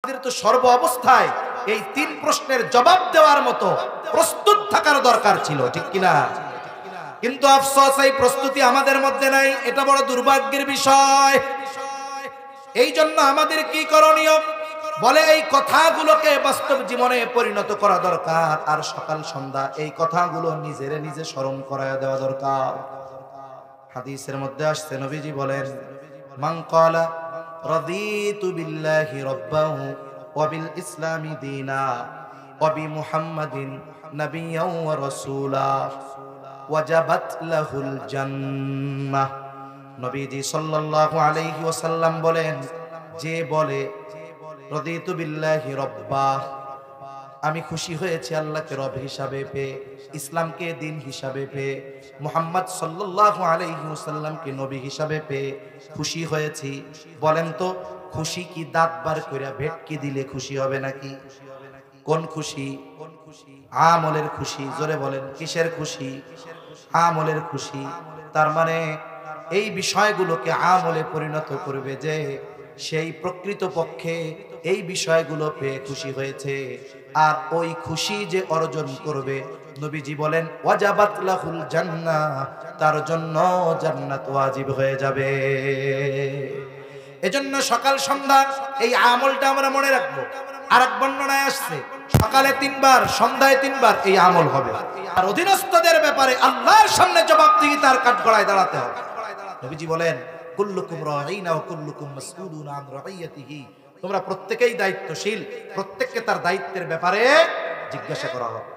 আমাদের তো সর্ব অবস্থায় এই তিন প্রশ্নের জবাব দেওয়ার মতো প্রস্তুত থাকার দরকার ছিল, ঠিক কিনা? কিন্তু আফসোস এই প্রস্তুতি আমাদের মধ্যে নাই। এটা বড় দুর্ভাগ্যের বিষয়। এই জন্য আমাদের কি করণীয়? বলে এই কথাগুলোকে বাস্তব জীবনে পরিণত করা দরকার, আর সকাল সন্ধ্যা এই কথাগুলো নিজের নিজে স্মরণ করায়া দেওয়া দরকার। হাদিসের মধ্যে আসছে, নবীজি বলেন, মান ক্বালা রাদিতু বিল্লাহি রাব্বাহু ওয়া বিল ইসলামি দীনা ওয়া বি মুহাম্মাদিন নাবিয়্যান ওয়া রাসূলা ওয়াজাবাত লাহুল জান্নাহ। নবীজি সাল্লাল্লাহু আলাইহি ওয়াসাল্লাম বলেন, যে বলে রাদিতু বিল্লাহি রাব্বা, আমি খুশি হয়েছি আল্লাহকে রব হিসাবে পেয়ে, ইসলামকে দিন হিসাবে পেয়ে, মুহাম্মদ সাল্লাল্লাহু আলাইহি ওয়াসাল্লামকে নবী হিসাবে পেয়ে খুশি হয়েছি। বলেন তো, খুশি কি দাঁত বার কইরা ভেটকি দিলে খুশি হবে নাকি? কোন খুশি? আমলের খুশি। জোরে বলেন, কিসের খুশি? আমলের খুশি। তার মানে এই বিষয়গুলোকে আমলে পরিণত করবে, যে সেই প্রকৃত পক্ষে এই বিষয়গুলো পেয়ে খুশি হয়েছে, আর ওই খুশি যে অর্জন করবে, নবীজি বলেন ওয়াজাবাত লাহুল জান্নাহ, তার জন্য জান্নাত ওয়াজিব হয়ে যাবে। এজন্য সকাল সন্ধ্যা এই আমলটা আমরা মনে রাখবো। আর এক বর্ণনায় আসছে, সকালে 3 বার, সন্ধ্যায় 3 বার এই আমল হবে। আর অধীনস্থদের ব্যাপারে আল্লাহর সামনে জবাবদিহিতার কাঠগড়ায় দাঁড়াতে হবে। নবীজি বলেন, কুল্লুকুম রাঈনা ওয়া কুল্লুকুম মাসউলুন আন রাঈয়াতিহি, তোমরা প্রত্যেকেই দায়িত্বশীল, প্রত্যেককে তার দায়িত্বের ব্যাপারে জিজ্ঞাসা করা হবে।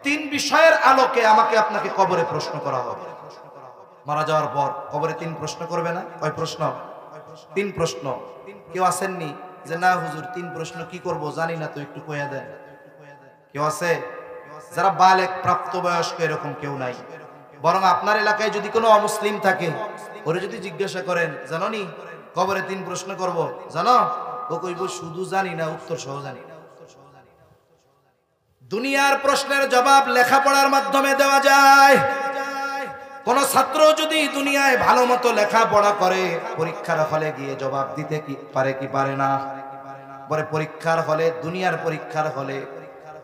3 বিষয়ের আলোকে আমাকে আপনাকে কবরে প্রশ্ন করা হবে। মারা যাওয়ার পর কবরে 3 প্রশ্ন করবে না? কয় প্রশ্ন? 3 প্রশ্ন। কেউ আসেননি যে না হুজুর 3 প্রশ্ন কি করব জানি না, তো একটু কইয়া দেন? কেউ আছে? যারা বালেগ, প্রাপ্তবয়স্ক, এরকম কেউ নাই। বরং আপনার এলাকায় যদি কোনো অমুসলিম থাকে, ওরে যদি জিজ্ঞাসা করেন, জানো নি কবরে 3 প্রশ্ন করব, জানো? ও কইব শুধু জানি না, উত্তর সহ জানি না। দুনিয়ার প্রশ্নের জবাব লেখাপড়ার মাধ্যমে দেওয়া যায়। কোন ছাত্র যদি দুনিয়ায় ভালো মতো লেখাপড়া করে, পরীক্ষার হলে গিয়ে জবাব দিতে কি পারে কি পারে না? পরে পরীক্ষার হলে, দুনিয়ার পরীক্ষার হলে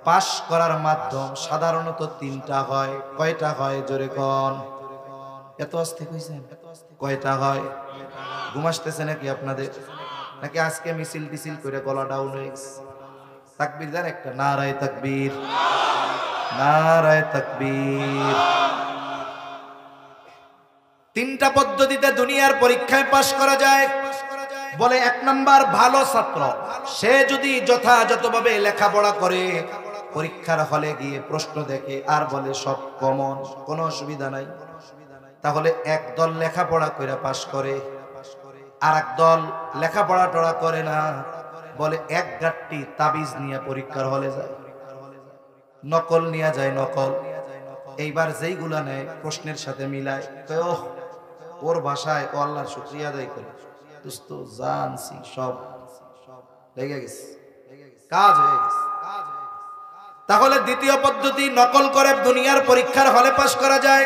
পাশ করার মাধ্যম সাধারণত 3টা হয়। কয়টা হয় জোরে কোন? এত আস্তে কইছেন? কয়টা হয়? ঘুম আসতেছে নাকি আপনাদের? নাকি আজকে মিছিল টিছিল করে গলা ডাউন হয়ে গেছে? তাকবীর দেন একটা, নারায়ে তাকবীর, নারায়ে তাকবীর। 3টা পদ্ধতিতে দুনিয়ার পরীক্ষায় পাশ করা যায়। বলে 1 নাম্বার, ভালো ছাত্র সে যদি যথাযথভাবে লেখাপড়া করে, পরীক্ষার হলে গিয়ে প্রশ্ন দেখে আর বলে সব কমন, কোনো অসুবিধা নাই, তাহলে একদল লেখাপড়া করে পাশ করে, আর একদল লেখাপড়া টড়া করে না, বলে এক গাঁটটি তাবিজ নিয়ে পরীক্ষার হলে যায়, নকল নিয়ে যায়, নকল। এইবার যেইগুলা নেয় প্রশ্নের সাথে মিলায়, ওর ভাষায় ও আল্লাহর শুকরিয়া আদায় করে, দোস্ত জানছি সব লেগে গেছে, কাজ হয়ে গেছে। তাহলে দ্বিতীয় পদ্ধতি, নকল করে দুনিয়ার পরীক্ষার হলে পাশ করা যায়।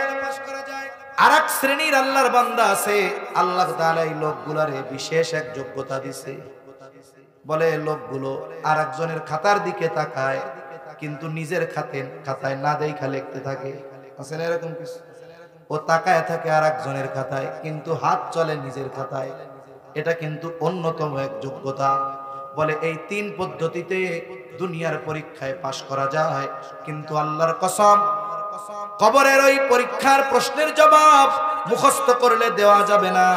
আর এক শ্রেণীর আল্লাহর বান্দা আছে, আল্লাহ তাআলা এই লোকগুলারে বিশেষ এক যোগ্যতা দিছে। বলে লোকগুলো আর একজনের খাতার দিকে তাকায়, কিন্তু নিজের খাতায় না দেখা লিখতে থাকে। আছে না এরকম কিছু? ও তাকায় থাকে আর একজনের খাতায়, কিন্তু হাত চলে নিজের খাতায়। এটা কিন্তু অন্যতম এক যোগ্যতা। বলে এই 3 পদ্ধতিতে দুনিয়ার পরীক্ষায় পাশ করা যায়, কিন্তু আল্লাহর কসম, কবরের ওই পরীক্ষার প্রশ্নের জবাব মুখস্থ করলে দেওয়া যাবে না,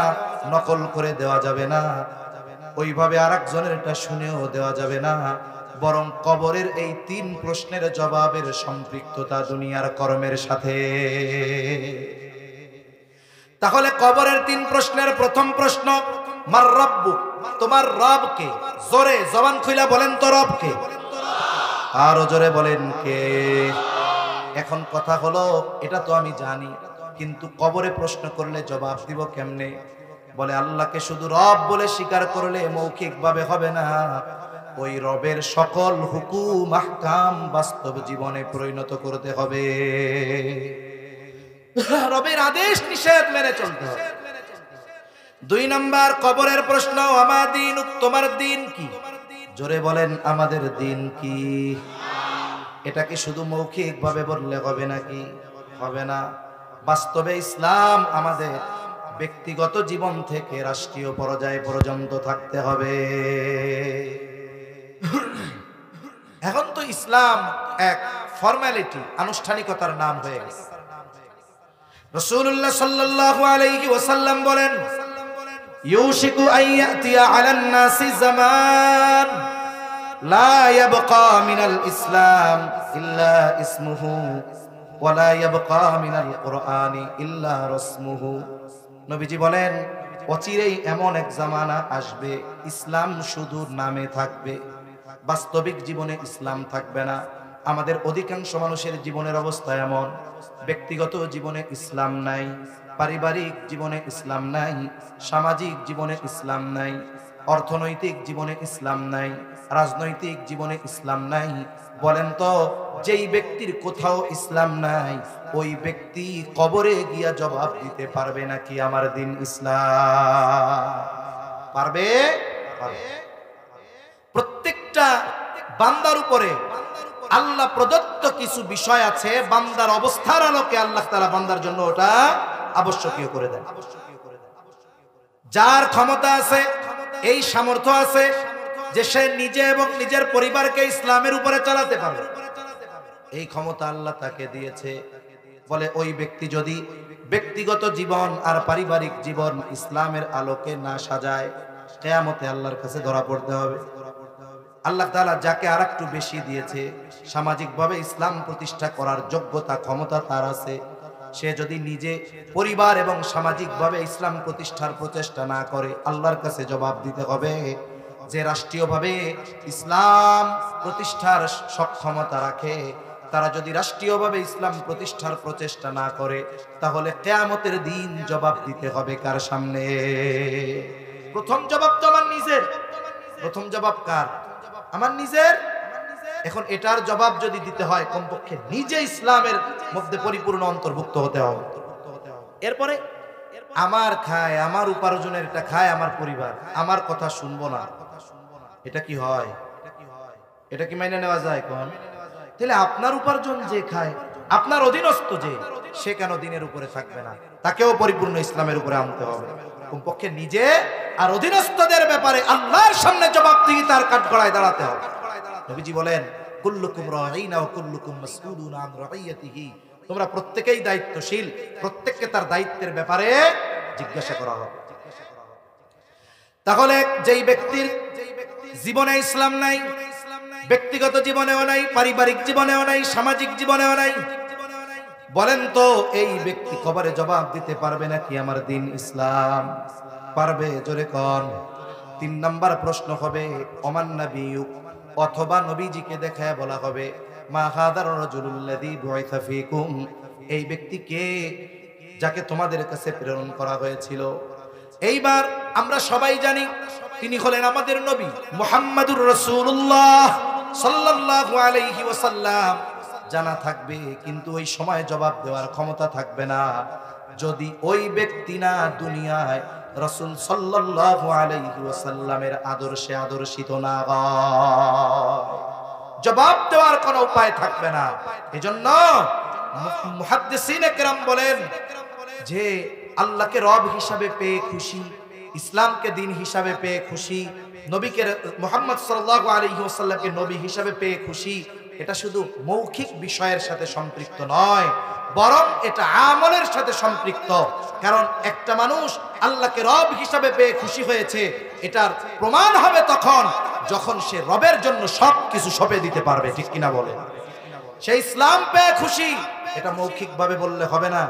নকল করে দেওয়া যাবে না, ওইভাবে আরেকজনেরটা শুনেও দেওয়া যাবে না, বরং কবরের এই 3 প্রশ্নের জবাবের সম্পৃক্ততা দুনিয়ার কর্মের সাথে। তাহলে কবরের 3 প্রশ্নের প্রথম প্রশ্ন, মার রব্বুক, তোমার রব কে? জোরে জবান খুইলা বলেন তো, রব কে? আরো জোরে বলেন, কে? এখন কথা হলো, এটা তো আমি জানি, কিন্তু কবরে প্রশ্ন করলে জবাব দিব কেমনে? বলে আল্লাহকে শুধু রব বলে স্বীকার করলে মৌখিক ভাবে হবে না, ওই রবের সকল হুকুম আহকাম বাস্তব জীবনে পরিণত করতে হবে। রবের আদেশ নিষেধ মেনে চলতে হবে। 2 নাম্বার কবরের প্রশ্ন, আমা দীনুক, তোমার দিন কি? জোরে বলেন আমাদের দিন কি? এটাকে শুধু মৌখিক ভাবে বললে হবে নাকি? হবে না। বাস্তবে ইসলাম আমাদের ব্যক্তিগত জীবন থেকে রাষ্ট্রীয় পর্যায় পর্যন্ত থাকতে হবে। এখন তো ইসলাম এক ফর্মালিটি, আনুষ্ঠানিকতার নাম হয়ে গেছে। রাসূলুল্লাহ সাল্লাল্লাহু আলাইহি ওয়াসাল্লাম বলেন, ইউশিকু আন ইয়াতিয়া আলান নাসি জামান লা ইয়াবকা মিনাল ইসলাম ইল্লা ইসমুহু ওয়া লা ইয়াবকা মিনাল কুরআনি ইল্লা রাসমুহু। নবীজি বলেন, অচিরেই এমন এক জামানা আসবে ইসলাম শুধু নামে থাকবে, বাস্তবিক জীবনে ইসলাম থাকবে না। আমাদের অধিকাংশ মানুষের জীবনের অবস্থা এমন, ব্যক্তিগত জীবনে ইসলাম নাই, পারিবারিক জীবনে ইসলাম নাই, সামাজিক জীবনে ইসলাম নাই, অর্থনৈতিক জীবনে ইসলাম নাই, রাজনৈতিক জীবনে ইসলাম নাই। বলেন তো, যেই ব্যক্তির কোথাও ইসলাম নাই ওই ব্যক্তি কবরে গিয়া জবাব দিতে পারবে নাকি আমার দিন ইসলাম? পারবে? প্রত্যেকটা বান্দার উপরে আল্লাহ প্রদত্ত কিছু বিষয় আছে, বান্দার অবস্থার আলোকে আল্লাহ তাআলা বান্দার জন্য ওটা আবশ্যকীয় করে দেন। যার ক্ষমতা আছে, এই সামর্থ্য আছে যে সে নিজে এবং নিজের পরিবারকে ইসলামের উপরে চালাতে পারবে, এই ক্ষমতা আল্লাহ তাকে দিয়েছে। বলে ওই ব্যক্তি যদি ব্যক্তিগত জীবন আর পারিবারিক জীবন ইসলামের আলোকে না সাজায়, কিয়ামতে আল্লাহর কাছে ধরা পড়তে হবে। আল্লাহ তাআলা যাকে আরেকটু বেশি দিয়েছে, সামাজিকভাবে ইসলাম প্রতিষ্ঠা করার যোগ্যতা ক্ষমতা তার আছে, সে যদি নিজে পরিবার এবং সামাজিকভাবে ইসলাম প্রতিষ্ঠার প্রচেষ্টা না করে আল্লাহর কাছে জবাব দিতে হবে। যে রাষ্ট্রীয়ভাবে ইসলাম প্রতিষ্ঠার সক্ষমতা রাখে, তারা যদি রাষ্ট্রীয়ভাবে ইসলাম প্রতিষ্ঠার প্রচেষ্টা না করে, তাহলে কিয়ামতের দিন জবাব দিতে হবে কার সামনে? প্রথম জবাব তো আমার নিজের। প্রথম জবাব কার? আমার নিজের। এখন এটার জবাব যদি দিতে হয়, কমপক্ষে নিজে ইসলামের মধ্যে পরিপূর্ণ অন্তর্ভুক্ত হতে হবে। এরপরে আমার খায়, আমার উপার্জনের এটা খায় আমার পরিবার, আমার কথা শুনবো না, এটা কি হয়? এটা কি মেনে নেওয়া যায়? কোন? তাহলে আপনার উপার্জন যে খায়, আপনার অধীনস্থ যে, সে কেন দিনের উপরে থাকবে না? তাকেও পরিপূর্ণ ইসলামের উপরে আনতে হবে। কমপক্ষে নিজে আর অধীনস্থদের ব্যাপারে আল্লাহর সামনে জবাবদিহি তার কাঠগড়ায় দাঁড়াতে হবে। নবীজি বলেন, কুল্লুকুম রাঈনা ওয়া কুল্লুকুম মাসউলুন আন রাঈয়াতিহি। তোমরা প্রত্যেকেই দায়িত্বশীল, প্রত্যেককে তার দায়িত্বের ব্যাপারে জিজ্ঞাসা করা হবে। তাহলে যেই ব্যক্তির জীবনে ইসলাম নাই, ব্যক্তিগত জীবনেও নাই, পারিবারিক জীবনেও নাই, সামাজিক জীবনেও নাই, বলেন তো এই ব্যক্তি কবরে জবাব দিতে পারবে নাকি আমার দিন ইসলাম? পারবে? জোরে কোন? 3 নাম্বার প্রশ্ন হবে, ওমান নাবিয়্যু, অথবা নবীজিকে দেখায় বলা হবে, মা হাদার রাজুলুল্লাযী বুইসা ফীকুম, এই ব্যক্তি কে যাকে তোমাদের কাছে প্রেরণ করা হয়েছিল? এইবার আমরা সবাই জানি তিনি হলেন আমাদের নবী মুহাম্মাদুর রাসূলুল্লাহ সাল্লাল্লাহু আলাইহি ওয়াসাল্লাম। জানা থাকবে, কিন্তু ওই সময় জবাব দেওয়ার ক্ষমতা থাকবে না যদি ওই ব্যক্তি না দুনিয়ায় রাসূল সাল্লাল্লাহু আলাইহি ওয়াসাল্লামের আদর্শে আদর্শিত না হয়। জবাব দেওয়ার কোনো উপায় থাকবে না। এজন্য মুহাদ্দিসিনে কেরাম বলেন যে আল্লাহকে রব হিসাবে পেয়ে খুশি, ইসলামকে দিন হিসাবে পেয়ে খুশি, নবীকে মুহাম্মদ সাল্লাল্লাহু আলাইহি ওয়াসাল্লামকে নবী হিসাবে পেয়ে খুশি, এটা শুধু মৌখিক বিষয়ের সাথে সম্পৃক্ত নয়, বরং এটা আমলের সাথে সম্পৃক্ত। কারণ একটা মানুষ আল্লাহকে রব হিসাবে পেয়ে খুশি হয়েছে, এটার প্রমাণ হবে তখন যখন সে রবের জন্য সবকিছু সঁপে দিতে পারবে। ঠিক কিনা বলে? সে ইসলাম পেয়ে খুশি, এটা মৌখিকভাবে বললে হবে না,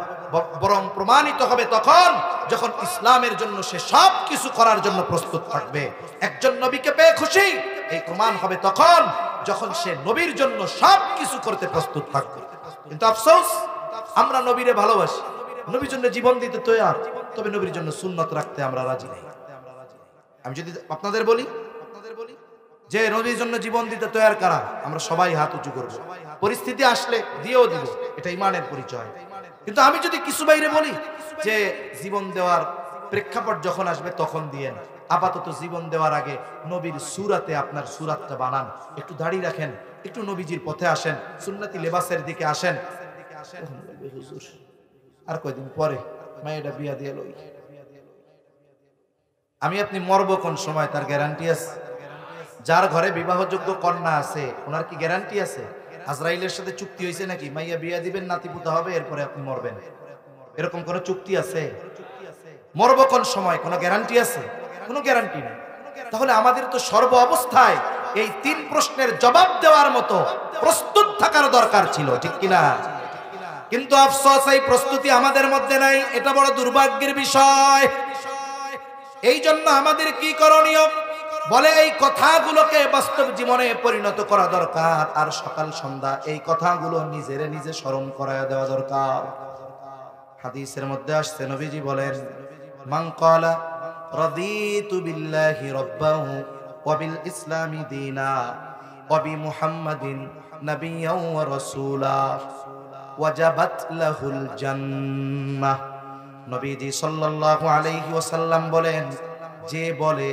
বরং প্রমাণিত হবে তখন যখন ইসলামের জন্য সে সব কিছু করার জন্য প্রস্তুত থাকবে। একজন নবীকে পেয়ে খুশি, এই প্রমাণ হবে তখন যখন সে নবীর জন্য সব কিছু করতে প্রস্তুত থাকবে। কিন্তু আফসোস, আমরা নবীরে ভালোবাসি, নবীর জন্য জীবন দিতে তৈয়ার, তবে নবীর জন্য সুন্নত রাখতে আমরা রাজি নেই। আমি যদি আপনাদের বলি যে নবীর জন্য জীবন দিতে তৈয়ার কারা, আমরা সবাই হাত উঁচু করব, পরিস্থিতি আসলে দিয়েও দিব, এটা ঈমানের পরিচয়। কিন্তু আমি যদি কিছু বাইরে বলি যে জীবন দেওয়ার প্রেক্ষাপট যখন আসবে তখন দিয়েন, আপাতত জীবন দেওয়ার আগে নবীর সূরাতে আপনার সূরাতটা বানান, একটু দাড়ি রাখেন, একটু নবীজির পথে আসেন, সুন্নতি লেবাসের দিকে আসেন। হুজুর আর কয়দিন পরে মায়েরা বিয়া দিয়ে লই, আমি আপনি মরব কোন সময় তার গ্যারান্টি আছে? যার ঘরে বিবাহযোগ্য কন্যা আছে ওনার কি গ্যারান্টি আছে? আজরাইলের সাথে চুক্তি হয়েছে নাকি মাইয়া বিয়া দিবেন, নাতিপুতা হবে, এরপরে আপনি মরবেন? এরকম কোন চুক্তি আছে? মরব কোন সময় কোনো গ্যারান্টি আছে? কোনো গ্যারান্টি নেই। তাহলে আমাদের তো সর্ব অবস্থায় এই 3 প্রশ্নের জবাব দেওয়ার মতো প্রস্তুত থাকার দরকার ছিল, ঠিক কিনা? কিন্তু আফসোস এই প্রস্তুতি আমাদের মধ্যে নাই, এটা বড় দুর্ভাগ্যের বিষয়। এই জন্য আমাদের কি করণীয়? বলে এই কথাগুলোকে বাস্তব জীবনে পরিণত করা দরকার, আর সকাল সন্ধ্যা এই কথাগুলো নিজেরে নিজে স্মরণ করায় দেওয়া দরকার। হাদিসের মধ্যে আসছে, নবীজি বলেন, মান ক্বালা রাদিতু বিল্লাহি রাব্বাহু ওয়া বিল ইসলামি দীনা ওয়া বি মুহাম্মাদিন নাবিয়্যান ওয়া রাসূলা ওয়াজাবাত লাহুল জান্নাহ। নবীজি সাল্লাল্লাহু আলাইহি ওয়াসাল্লাম বলেন, যে বলে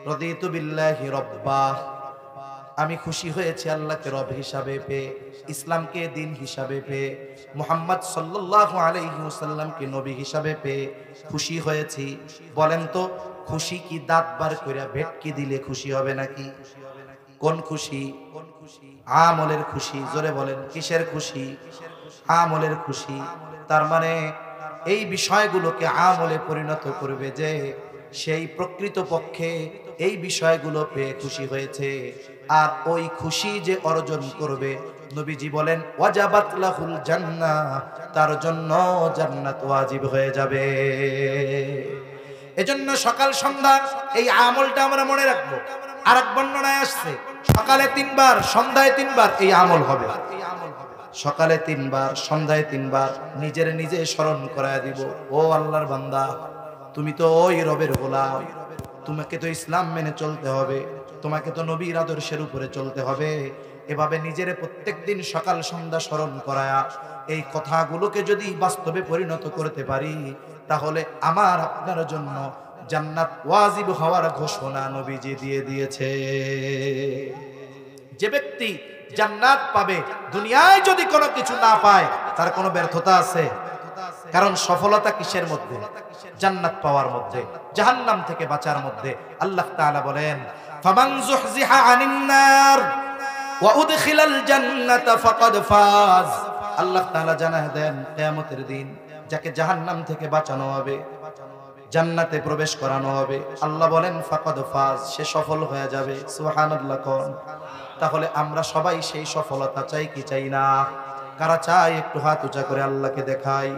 রাদিতু বিল্লাহি রাব্বা, আমি খুশি হয়েছি আল্লাহকে রব হিসাবে পেয়ে, ইসলামকে দিন হিসাবে পেয়ে, মুহাম্মদ সাল্লাল্লাহু আলাইহি ওয়াসাল্লামকে নবী হিসাবে পেয়ে খুশি হয়েছি। বলেন তো খুশি কি দাঁত বার কইরা ভেটকি দিলে খুশি হবে নাকি? কোন খুশি? আমলের খুশি। জোরে বলেন কিসের খুশি? আমলের খুশি। তার মানে এই বিষয়গুলোকে আমলে পরিণত করবে, যে সেই প্রকৃত পক্ষে এই বিষয়গুলো পেয়ে খুশি হয়েছে, আর ওই খুশি যে অর্জন করবে, নবীজি বলেন ওয়াজাবাত লাহুল জান্নাহ, তার জন্য জান্নাত ওয়াজিব হয়ে যাবে। এজন্য সকাল সন্ধ্যা এই আমলটা আমরা মনে রাখবো। আরেক বর্ণনায় আসছে সকালে 3 বার সন্ধ্যায় 3 বার এই আমল হবে। সকালে 3 বার সন্ধ্যায় 3 বার নিজের নিজে স্মরণ করায় দিব, ও আল্লাহর বান্দা, তুমি তো ওই রবের গোলাম, তোমাকে তো ইসলাম মেনে চলতে হবে, তোমাকে তো নবীর আদর্শের উপরে চলতে হবে। এভাবে নিজের প্রত্যেকদিন সকাল সন্ধ্যা স্মরণ করায়া এই কথাগুলোকে যদি বাস্তবে পরিণত করতে পারি, তাহলে আমার আপনার জন্য জান্নাত ওয়াজিব হওয়ার ঘোষণা নবীজি দিয়ে দিয়েছে। যে ব্যক্তি জান্নাত পাবে, দুনিয়ায় যদি কোনো কিছু না পায় তার কোনো ব্যর্থতা আছে? কারণ সফলতা কিসের মধ্যে? জান্নাত পাওয়ার মধ্যে, জাহান্নাম থেকে বাঁচার মধ্যে। আল্লাহ তাআলা বলেন, ফামান যুহজিহা আনিন নার ওয়া উদখিলাল জান্নাতা ফাকাদ ফাজ। আল্লাহ তাআলা জানায় দেন, কিয়ামতের দিন যাকে জাহান্নাম থেকে বাঁচানো হবে, জান্নাতে প্রবেশ করানো হবে, আল্লাহ বলেন ফাকাদ ফাজ, সে সফল হয়ে যাবে। সুবহানাল্লাহ কোন। তাহলে আমরা সবাই সেই সফলতা চাই কি চাই না? কারা চাই একটু হাত উঁচা করে আল্লাহকে দেখাই।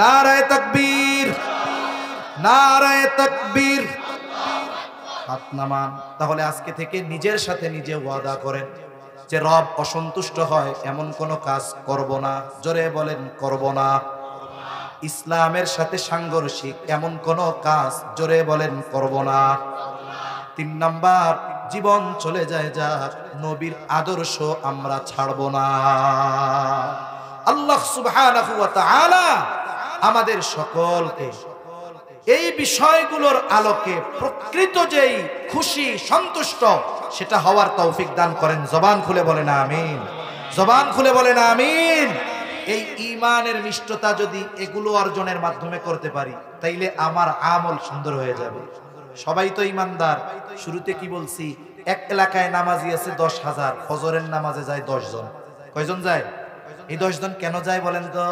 নারায়ে তাকবীর, নারায়ে তাকবীর। হাত নামান। তাহলে আজকে থেকে নিজের সাথে নিজে ওয়াদা করেন যে রব অসন্তুষ্ট হয় এমন কোনো কাজ করব না। জোরে বলেন করব না। ইসলামের সাথে সাংঘর্ষিক এমন কোনো কাজ, জোরে বলেন করব না। 3 নাম্বার, জীবন চলে যায় যাক, নবীর আদর্শ আমরা ছাড়ব না। আল্লাহ সুবহানাহু ওয়া তাআলা আমাদের সকলকে এই বিষয়গুলোর আলোকে প্রকৃত যেই খুশি সন্তুষ্ট সেটা হওয়ার তৌফিক দান করেন। জবান খুলে বলেন আমিন, জবান খুলে বলেন আমিন। এই ঈমানের মিষ্টতা যদি এগুলো অর্জনের মাধ্যমে করতে পারি, তাইলে আমার আমল সুন্দর হয়ে যাবে। সবাই তো ঈমানদার। শুরুতে কি বলছি? এক এলাকায় নামাজি আছে 10,000, ফজরের নামাজে যায় 10 জন। কয়জন যায়? এই 10 জন কেন যায় বলেন তো?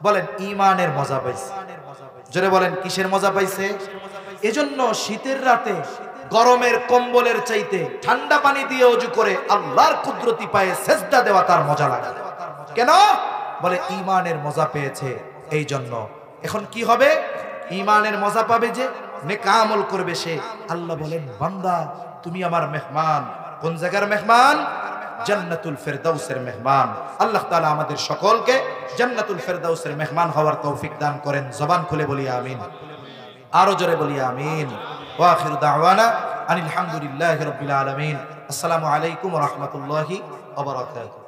বলেন ঈমানের মজা পাইছে। জোরে বলেন কিসের মজা পাইছে? এজন্য শীতের রাতে গরমের কম্বলের চাইতে ঠান্ডা পানি দিয়ে ওযু করে আল্লাহর কুদরতি পায়ে সেজদা দেওয়া তার মজা লাগে। কেন? বলে ঈমানের মজা পেয়েছে। এই জন্য এখন কি হবে? ঈমানের মজা পাবে যে নেক আমল করবে সে। আল্লাহ বলেন, বান্দা তুমি আমার মেহমান। কোন জায়গার মেহমান? জান্নাতুল ফেরদাউসের মেহমান। আল্লাহ তাআলা আমাদের সকলকে জান্নাতুল ফেরদাউসের মেহমান হওয়ার তৌফিক দান করেন। জবান খুলে বলি আমিন, আরো জোরে বলি আমিন। ওয়া আখিরু দাওয়ানা আনিল হামদুলিল্লাহি রাব্বিল আলামিন। আসসালামু আলাইকুম ওয়া রাহমাতুল্লাহি ওয়া বারাকাতুহু।